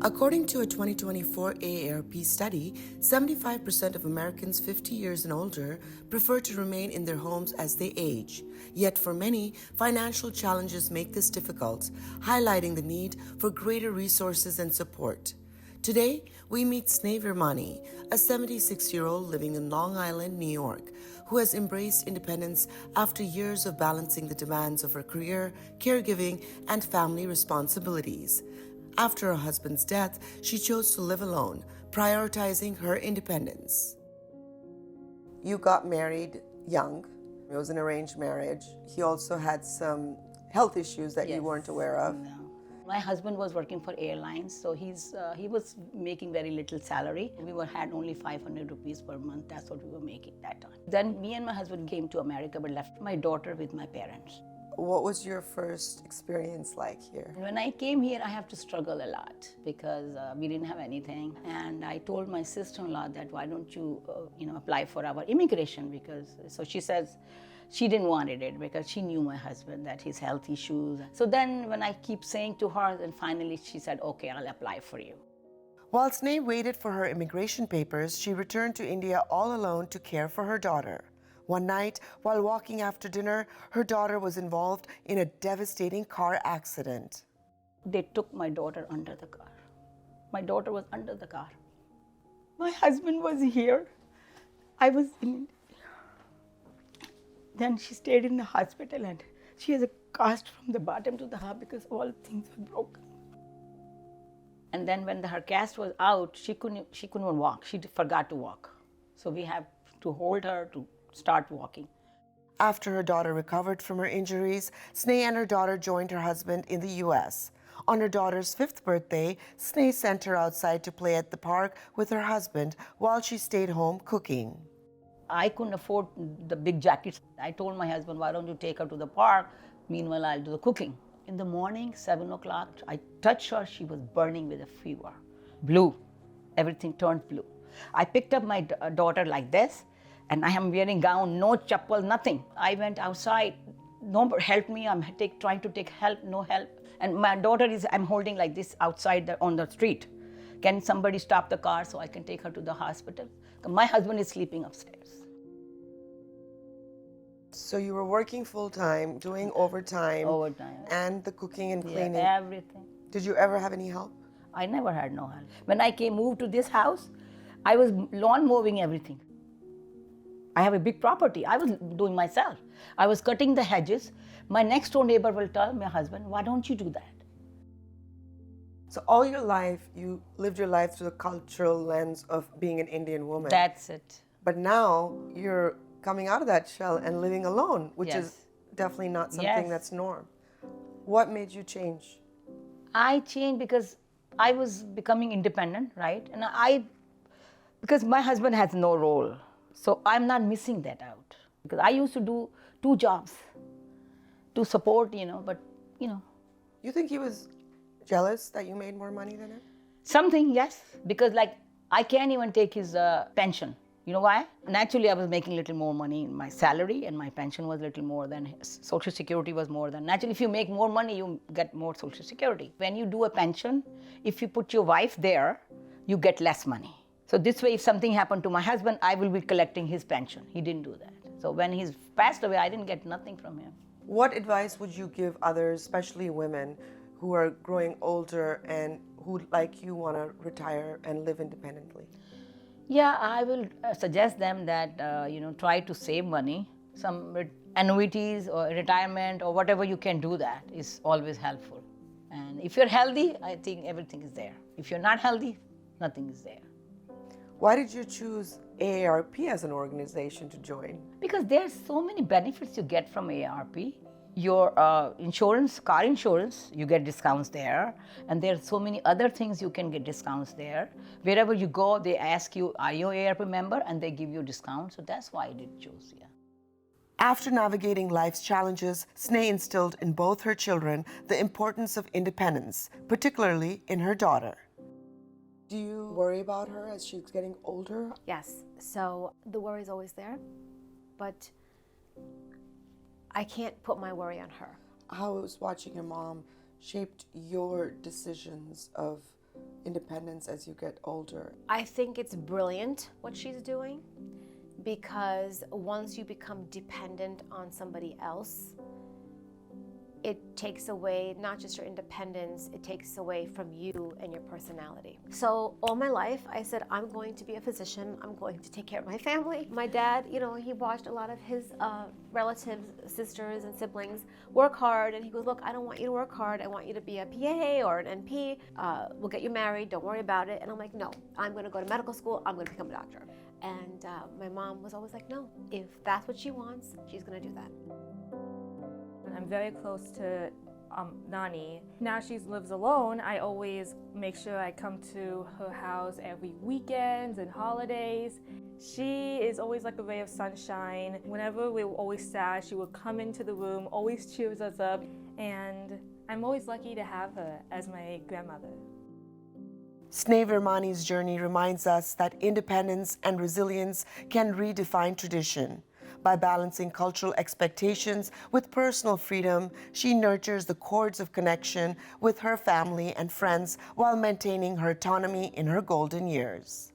According to a 2024 AARP study, 75% of Americans 50 years and older prefer to remain in their homes as they age. Yet for many, financial challenges make this difficult, highlighting the need for greater resources and support. Today, we meet Sneh Virmani, a 76-year-old living in Long Island, New York, who has embraced independence after years of balancing the demands of her career, caregiving, and family responsibilities. After her husband's death, she chose to live alone, prioritizing her independence. You got married young. It was an arranged marriage. He also had some health issues that you weren't aware of. No. My husband was working for airlines, so he was making very little salary. We had only 500 rupees per month. That's what we were making that time. Then me and my husband came to America, but left my daughter with my parents. What was your first experience like here? When I came here, I have to struggle a lot because we didn't have anything. And I told my sister-in-law that why don't you, apply for our immigration, because so she says she didn't want it because she knew my husband, that his health issues. So then when I keep saying to her, then finally she said, okay, I'll apply for you. While Sneh waited for her immigration papers, she returned to India all alone to care for her daughter. One night, while walking after dinner, her daughter was involved in a devastating car accident. They took my daughter under the car. My daughter was under the car. My husband was here. I was in India. Then she stayed in the hospital and she has a cast from the bottom to the heart because all things were broken. And then when her cast was out, she couldn't walk. She forgot to walk. So we have to hold her to start walking. After her daughter recovered from her injuries, Sneh and her daughter joined her husband in the U.S. On her daughter's 5th birthday, Sneh sent her outside to play at the park with her husband while she stayed home cooking. I couldn't afford the big jackets. I told my husband, why don't you take her to the park? Meanwhile, I'll do the cooking. In the morning, 7 o'clock, I touched her. She was burning with a fever. Blue. Everything turned blue. I picked up my daughter like this, and I am wearing gown, no chappal, nothing. I went outside. Nobody helped me. I'm trying to take help, no help. And my daughter I'm holding like this outside on the street. Can somebody stop the car so I can take her to the hospital? My husband is sleeping upstairs. So you were working full-time, doing overtime. And the cooking and cleaning. Yeah, everything. Did you ever have any help? I never had no help. When I moved to this house, I was lawn mowing everything. I have a big property. I was doing myself. I was cutting the hedges. My next door neighbor will tell my husband, why don't you do that? So all your life, you lived your life through the cultural lens of being an Indian woman. That's it. But now you're coming out of that shell and living alone, which is definitely not something that's norm. What made you change? I changed because I was becoming independent, right? And because my husband has no role. So I'm not missing that out. Because I used to do 2 jobs to support, but. You think he was jealous that you made more money than him? Something, yes. Because I can't even take his pension. You know why? Naturally, I was making a little more money in my salary and my pension was a little more than his. Social Security was more than. Naturally, if you make more money, you get more Social Security. When you do a pension, if you put your wife there, you get less money. So this way, if something happened to my husband, I will be collecting his pension. He didn't do that. So when he's passed away, I didn't get nothing from him. What advice would you give others, especially women, who are growing older and who, like you, want to retire and live independently? Yeah, I will suggest them that, try to save money. Some annuities or retirement or whatever you can do, that is always helpful. And if you're healthy, I think everything is there. If you're not healthy, nothing is there. Why did you choose AARP as an organization to join? Because there's so many benefits you get from AARP. Your insurance, car insurance, you get discounts there. And there are so many other things you can get discounts there. Wherever you go, they ask you, are you an AARP member? And they give you a discount. So that's why I did choose, After navigating life's challenges, Sneh instilled in both her children the importance of independence, particularly in her daughter. Do you worry about her as she's getting older? Yes. So the worry is always there, but I can't put my worry on her. How was watching your mom shaped your decisions of independence as you get older? I think it's brilliant what she's doing, because once you become dependent on somebody else, it takes away not just your independence, it takes away from you and your personality. So all my life I said, I'm going to be a physician, I'm going to take care of my family. My dad, he watched a lot of his relatives, sisters and siblings work hard, and he goes, look, I don't want you to work hard, I want you to be a PA or an NP, we'll get you married, don't worry about it. And I'm like, no, I'm gonna go to medical school, I'm gonna become a doctor. And my mom was always like, no, if that's what she wants, she's gonna do that. I'm very close to Nani. Now she lives alone. I always make sure I come to her house every weekend and holidays. She is always like a ray of sunshine. Whenever we're always sad, she will come into the room, always cheers us up, and I'm always lucky to have her as my grandmother. Sneh Virmani's journey reminds us that independence and resilience can redefine tradition. By balancing cultural expectations with personal freedom, she nurtures the cords of connection with her family and friends while maintaining her autonomy in her golden years.